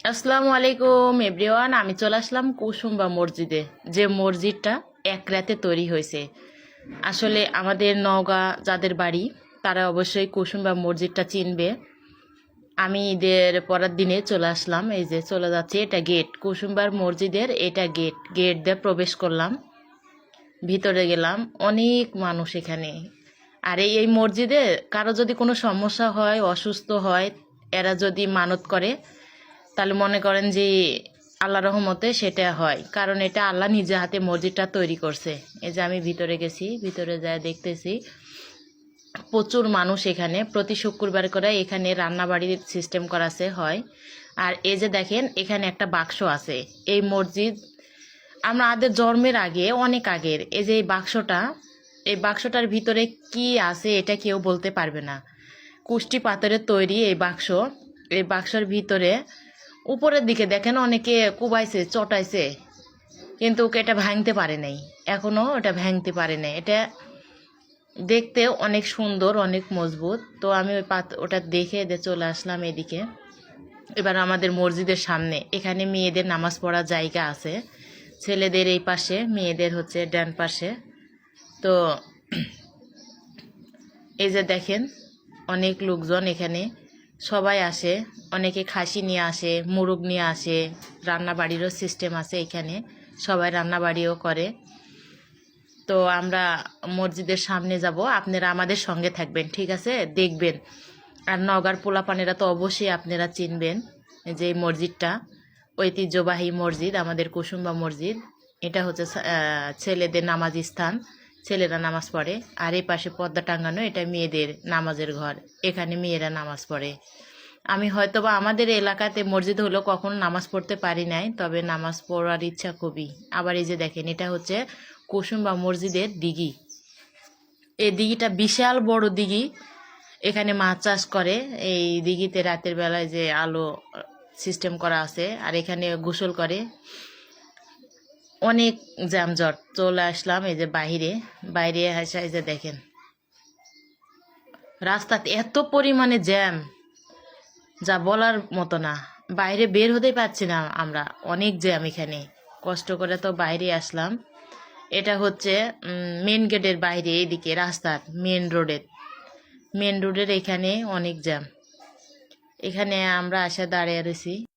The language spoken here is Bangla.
আসসালামু আলাইকুম এভরিওয়ান। আমি চলে আসলাম কুসুম্বা মসজিদে, যে মসজিদটা এক রাতে তৈরি হয়েছে। আসলে আমাদের নওগাঁ যাদের বাড়ি তারা অবশ্যই কুসুম্বা মসজিদটা চিনবে। আমি ঈদের পরের দিনে চলে আসলাম, এই যে চলে যাচ্ছে, এটা গেট কুসুম্বার মসজিদের, এটা গেট গেট দিয়ে প্রবেশ করলাম, ভিতরে গেলাম। অনেক মানুষ এখানে। আর এই মসজিদে কারো যদি কোনো সমস্যা হয়, অসুস্থ হয়, এরা যদি মানত করে তাহলে মনে করেন যে আল্লাহ রহমতে সেটা হয়, কারণ এটা আল্লাহ নিজে হাতে মসজিদটা তৈরি করছে। এই যে আমি ভিতরে গেছি, ভিতরে যায় দেখতেছি প্রচুর মানুষ এখানে। প্রতি শুক্রবার করে এখানে রান্নাবাড়ির সিস্টেম করাছে হয়। আর এই যে দেখেন এখানে একটা বাক্স আছে। এই মসজিদ আমাদের জন্মের আগে, অনেক আগের। এই যে এই বাক্সটার ভিতরে কি আছে এটা কেউ বলতে পারবে না। কুষ্টি পাথরের তৈরি এই বাক্স। এই বাক্সের ভিতরে উপরের দিকে দেখেন অনেকে কুবাইছে, চটাইছে, কিন্তু ওকে এটা ভাঙতে পারে নাই, এখনও এটা ভাঙতে পারে নাই। এটা দেখতে অনেক সুন্দর, অনেক মজবুত। তো আমি ওটা দেখে চলে আসলাম এদিকে। এবার আমাদের মসজিদের সামনে এখানে মেয়েদের নামাজ পড়ার জায়গা আছে, ছেলেদের এই পাশে, মেয়েদের হচ্ছে ডান পাশে। তো এই যে দেখেন অনেক লোকজন এখানে, সবাই আসে, অনেকে খাসি নিয়ে আসে, মুরগ নিয়ে আসে। রান্নাবাড়িরও সিস্টেম আছে এখানে, সবাই রান্নাবাড়িও করে। তো আমরা মসজিদের সামনে যাব, আপনারা আমাদের সঙ্গে থাকবেন, ঠিক আছে? দেখবেন। আর নওগাঁর পোলাপানেরা তো অবশ্যই আপনারা চিনবেন যে এই মসজিদটা ঐতিহ্যবাহী মসজিদ, আমাদের কুসুম্বা মসজিদ। এটা হচ্ছে ছেলেদের নামাজ স্থান, ছেলেরা নামাজ পড়ে। আর এই পাশে পর্দা টাঙানো, এটা মেয়েদের নামাজের ঘর, এখানে মেয়েরা নামাজ পড়ে। আমি হয়তোবা আমাদের এলাকাতে মসজিদ হলো কখনো নামাজ পড়তে পারি নাই, তবে নামাজ পড়ার ইচ্ছা খুবই। আবার এই যে দেখেন এটা হচ্ছে কুসুম্বা মসজিদের দিঘি। এই দিঘিটা বিশাল বড় দিঘি, এখানে মাছ চাষ করে। এই দিঘিতে রাতের বেলায় যে আলো সিস্টেম করা আছে, আর এখানে গোসল করে। অনেক জ্যামজট। চলে আসলাম এই যে বাইরে আসা, এই যে দেখেন রাস্তাতে এত পরিমাণে জ্যাম, যা বলার মতো না। বাইরে বের হতেই পারছি না আমরা, অনেক জ্যাম এখানে। কষ্ট করে তো বাইরে আসলাম। এটা হচ্ছে মেন গেটের বাইরে, এইদিকে রাস্তার মেন রোডের এখানে অনেক জ্যাম। এখানে আমরা আসে দাঁড়িয়ে রয়েছি।